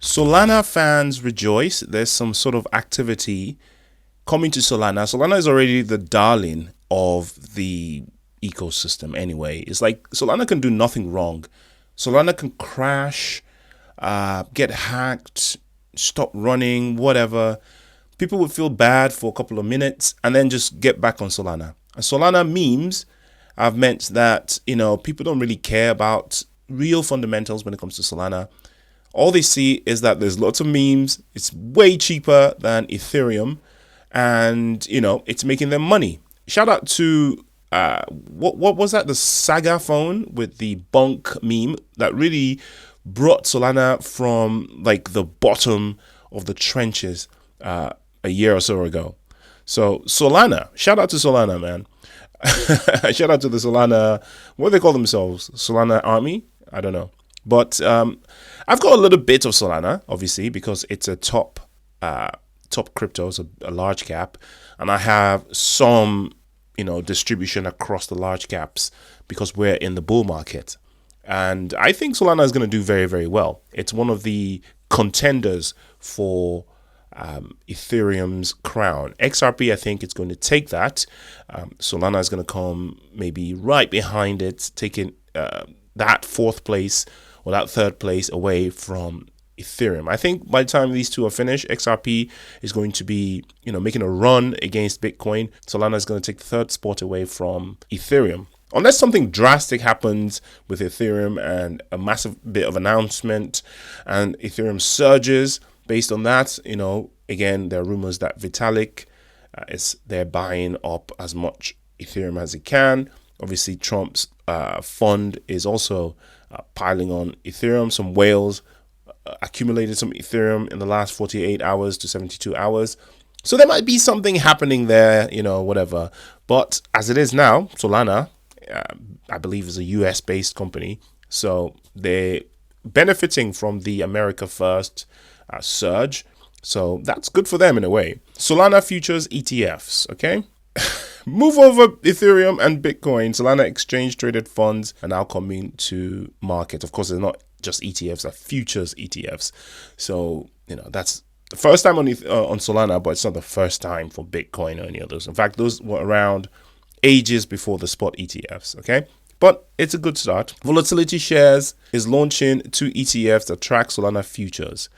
Solana fans rejoice. There's some sort of activity coming to Solana. Solana is already the darling of the ecosystem anyway. It's like Solana can do nothing wrong. Solana can crash, get hacked, stop running, whatever. People would feel bad for a couple of minutes and then just get back on Solana. And Solana memes have meant that, people don't really care about real fundamentals when it comes to Solana. All they see is that there's lots of memes. It's way cheaper than Ethereum, and it's making them money. Shout out to what was that? The Saga phone with the bunk meme that really brought Solana from like the bottom of the trenches a year or so ago. So Solana, shout out to Solana, man. Shout out to the Solana. What do they call themselves? Solana Army? I don't know. But I've got a little bit of Solana, obviously, because it's a top crypto, so a large cap, and I have some, distribution across the large caps because we're in the bull market, and I think Solana is going to do very, very well. It's one of the contenders for Ethereum's crown. XRP, I think it's going to take that. Solana is going to come maybe right behind it, taking that fourth place or that third place away from Ethereum. I think by the time these two are finished, XRP is going to be, making a run against Bitcoin. Solana is going to take the third spot away from Ethereum. Unless something drastic happens with Ethereum and a massive bit of announcement and Ethereum surges based on that, again, there are rumors that Vitalik they're buying up as much Ethereum as it can. Obviously, Trump's fund is also piling on Ethereum. Some whales accumulated some Ethereum in the last 48 hours to 72 hours. So there might be something happening there, whatever. But as it is now, Solana, I believe, is a US-based company. So they're benefiting from the America First surge. So that's good for them in a way. Solana futures ETFs, okay? Move over Ethereum and Bitcoin. Solana exchange traded funds are now coming to market. Of course, they're not just ETFs, they're futures ETFs. So, that's the first time on Solana, but it's not the first time for Bitcoin or any others. In fact, those were around ages before the spot ETFs, okay? But it's a good start. Volatility Shares is launching 2 ETFs that track Solana futures.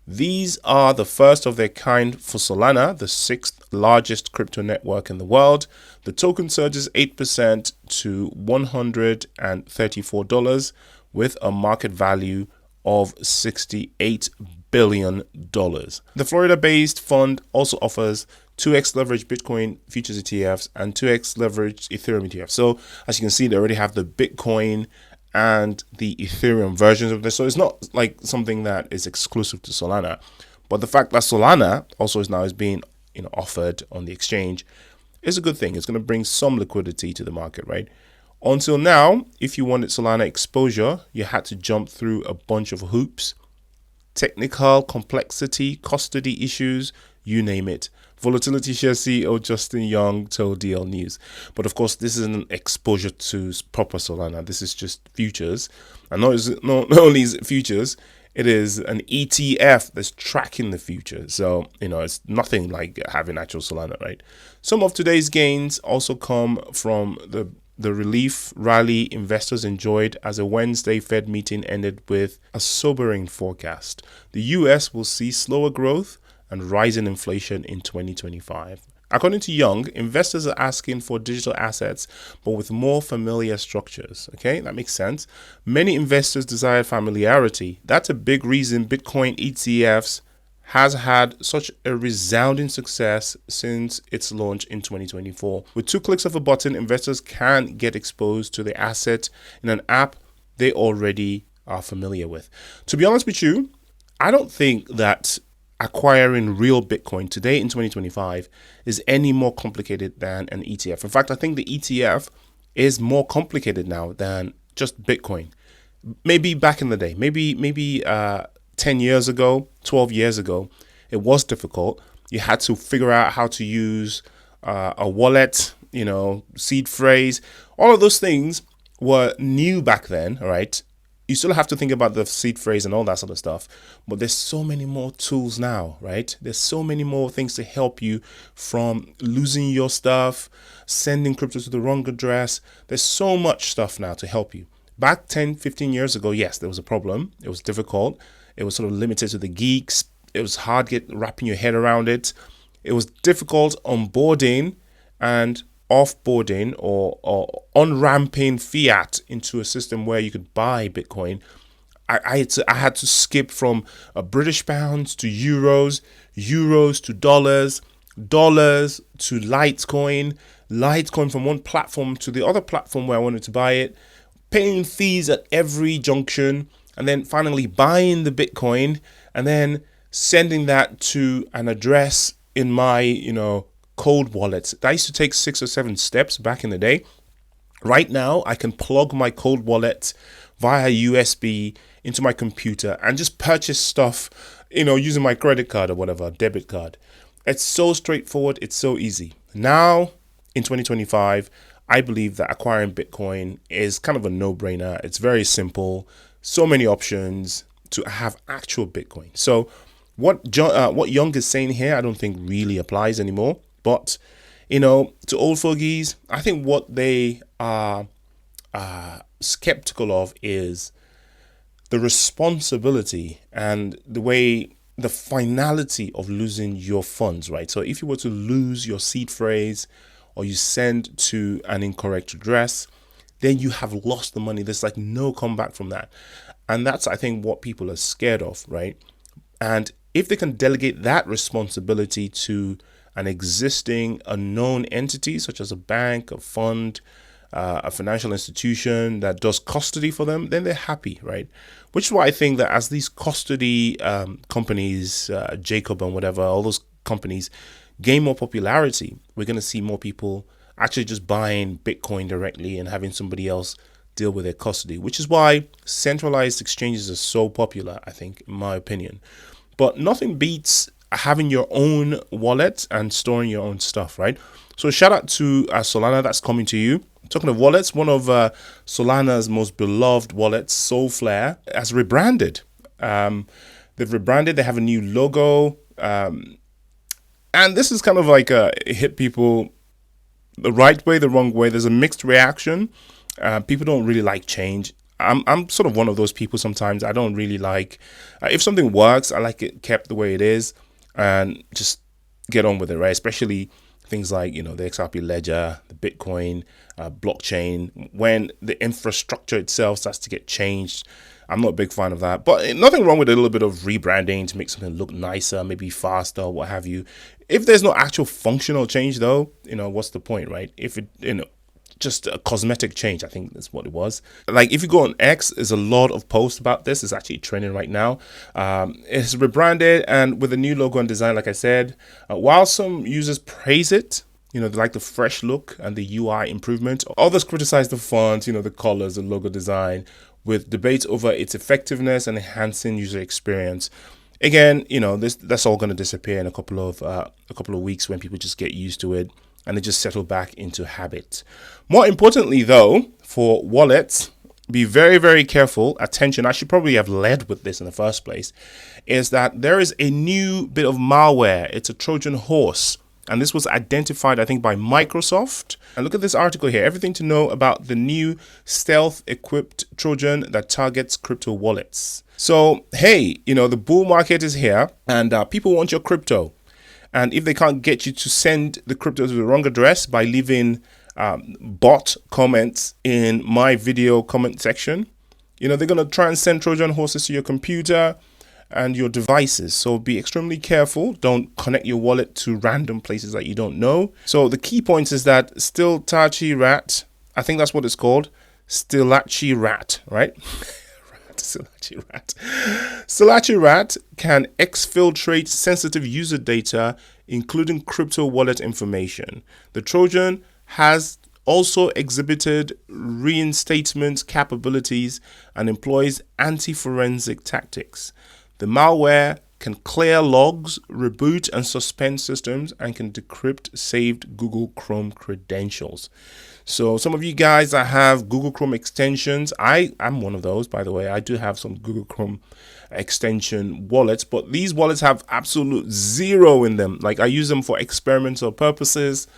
These are the first of their kind for Solana, the 6th largest crypto network in the world. The token surges 8% to $134 with a market value of $68 billion. The Florida-based fund also offers 2x leverage Bitcoin futures ETFs and 2x leverage Ethereum ETFs. So as you can see, they already have the Bitcoin and the Ethereum versions of this. So it's not like something that is exclusive to Solana. But the fact that Solana also is being offered on the exchange is a good thing. It's going to bring some liquidity to the market, right? Until now, if you wanted Solana exposure, you had to jump through a bunch of hoops, technical complexity, custody issues, you name it. Volatility Share CEO Justin Young told DL News. But of course, this isn't exposure to proper Solana. This is just futures. And not only is it futures, it is an ETF that's tracking the future. So, it's nothing like having actual Solana, right? Some of today's gains also come from the relief rally investors enjoyed as a Wednesday Fed meeting ended with a sobering forecast. The US will see slower growth and rising inflation in 2025. According to Young, investors are asking for digital assets, but with more familiar structures. Okay, that makes sense. Many investors desire familiarity. That's a big reason Bitcoin ETFs has had such a resounding success since its launch in 2024. With 2 clicks of a button, investors can get exposed to the asset in an app they already are familiar with. To be honest with you, I don't think that acquiring real Bitcoin today in 2025 is any more complicated than an ETF. In fact, I think the ETF is more complicated now than just Bitcoin. Maybe back in the day, maybe 10 years ago, 12 years ago, it was difficult. You had to figure out how to use a wallet, seed phrase. All of those things were new back then, all right? you still have to think about the seed phrase and all that sort of stuff. But there's so many more tools now, right? There's so many more things to help you from losing your stuff, sending crypto to the wrong address. There's so much stuff now to help you. Back 10, 15 years ago, yes, there was a problem. It was difficult. It was sort of limited to the geeks. It was hard wrapping your head around it. It was difficult onboarding and offboarding or on-ramping fiat into a system where you could buy Bitcoin. I had to skip from British pounds to euros, euros to dollars, dollars to Litecoin, Litecoin from one platform to the other platform where I wanted to buy it, paying fees at every junction, and then finally buying the Bitcoin and then sending that to an address in my, cold wallet. That used to take 6 or 7 steps back in the day. Right now, I can plug my cold wallet via USB into my computer and just purchase stuff, using my credit card or whatever, debit card. It's so straightforward. It's so easy. Now, in 2025, I believe that acquiring Bitcoin is kind of a no-brainer. It's very simple. So many options to have actual Bitcoin. So what Young is saying here, I don't think really applies anymore. But, to old fogies, I think what they are skeptical of is the responsibility and the finality of losing your funds, right? So if you were to lose your seed phrase or you send to an incorrect address, then you have lost the money. There's like no comeback from that. And that's, I think, what people are scared of, right? And if they can delegate that responsibility to an existing unknown entity, such as a bank, a fund, a financial institution that does custody for them, then they're happy, right? Which is why I think that as these custody companies, Jacob and whatever, all those companies gain more popularity, we're going to see more people actually just buying Bitcoin directly and having somebody else deal with their custody, which is why centralized exchanges are so popular, I think, in my opinion. But nothing beats having your own wallet and storing your own stuff, right? So shout out to Solana, that's coming to you. Talking of wallets, one of Solana's most beloved wallets, Solflare, has rebranded. They've rebranded. They have a new logo. And this is kind of like it hit people the right way, the wrong way. There's a mixed reaction. People don't really like change. I'm sort of one of those people sometimes. I don't really like, if something works, I like it kept the way it is and just get on with it, right? Especially things like, the XRP ledger, the Bitcoin, blockchain. When the infrastructure itself starts to get changed, I'm not a big fan of that. But nothing wrong with a little bit of rebranding to make something look nicer, maybe faster, what have you. If there's no actual functional change, though, what's the point, right? If it, just a cosmetic change, I think that's what it was. Like if you go on X, there's a lot of posts about this. It's actually trending right now. It's rebranded and with a new logo and design, like I said. While some users praise it, they like the fresh look and the UI improvement. Others criticize the font, the colors, the logo design, with debates over its effectiveness and enhancing user experience. Again, that's all going to disappear in a couple of weeks when people just get used to it and they just settle back into habit. More importantly, though, for wallets, be very, very careful. Attention, I should probably have led with this in the first place, is that there is a new bit of malware. It's a Trojan horse. And this was identified, I think, by Microsoft. And look at this article here. Everything to know about the new stealth-equipped Trojan that targets crypto wallets. So, hey, the bull market is here and people want your crypto. And if they can't get you to send the crypto to the wrong address by leaving bot comments in my video comment section, they're going to try and send Trojan horses to your computer and your devices. So be extremely careful. Don't connect your wallet to random places that you don't know. So the key points is that StilachiRAT, I think that's what it's called, StilachiRAT, right? StilachiRAT. StilachiRAT can exfiltrate sensitive user data, including crypto wallet information. The Trojan has also exhibited reinstatement capabilities and employs anti-forensic tactics. The malware can clear logs, reboot and suspend systems, and can decrypt saved Google Chrome credentials. So some of you guys that have Google Chrome extensions, I'm one of those, by the way. I do have some Google Chrome extension wallets, but these wallets have absolute zero in them. Like, I use them for experimental purposes,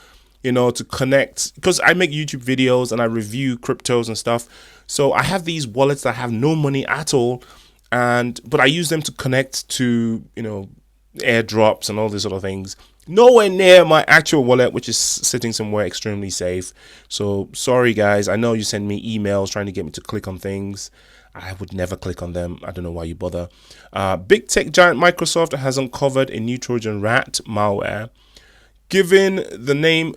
to connect, because I make YouTube videos and I review cryptos and stuff. So I have these wallets that have no money at all, but I use them to connect to, airdrops and all these other things. Nowhere near my actual wallet, which is sitting somewhere extremely safe. So sorry guys, I know you send me emails trying to get me to click on things. I would never click on them. I don't know why you bother. Big tech giant Microsoft has uncovered a new Trojan rat malware, given the name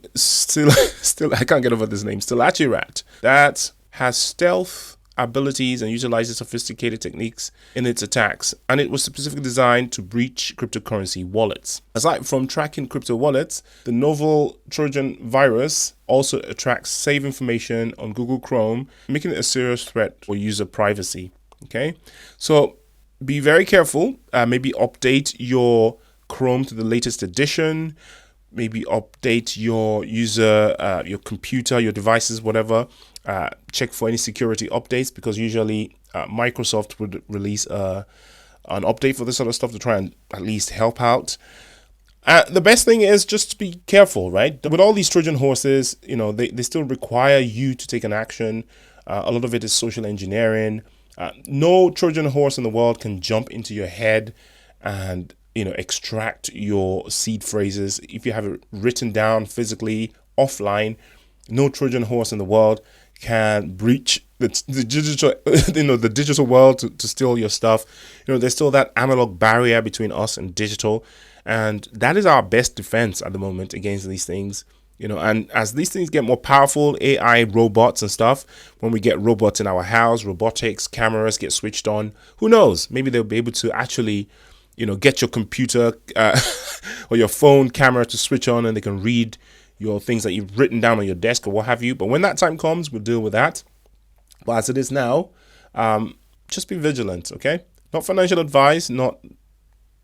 I can't get over this name, StilachiRAT, that has stealth abilities and utilizes sophisticated techniques in its attacks, and it was specifically designed to breach cryptocurrency wallets. Aside from tracking crypto wallets, the novel Trojan virus also attracts saved information on Google Chrome, making it a serious threat for user privacy. Okay, so be very careful. Maybe update your Chrome to the latest edition. Maybe update your your computer, your devices, whatever. Check for any security updates, because usually Microsoft would release an update for this sort of stuff to try and at least help out. The best thing is just be careful, right? With all these Trojan horses, they still require you to take an action. A lot of it is social engineering. No Trojan horse in the world can jump into your head and extract your seed phrases. If you have it written down physically offline, no Trojan horse in the world can breach the digital, the digital world to steal your stuff. There's still that analog barrier between us and digital, and that is our best defense at the moment against these things. And as these things get more powerful, AI, robots and stuff, when we get robots in our house, robotics, cameras get switched on, who knows? Maybe they'll be able to actually get your computer or your phone camera to switch on, and they can read your things that you've written down on your desk or what have you. But when that time comes, we'll deal with that. But as it is now, just be vigilant, okay? Not financial advice, not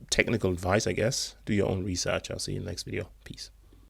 technical advice, I guess. Do your own research. I'll see you in the next video. Peace.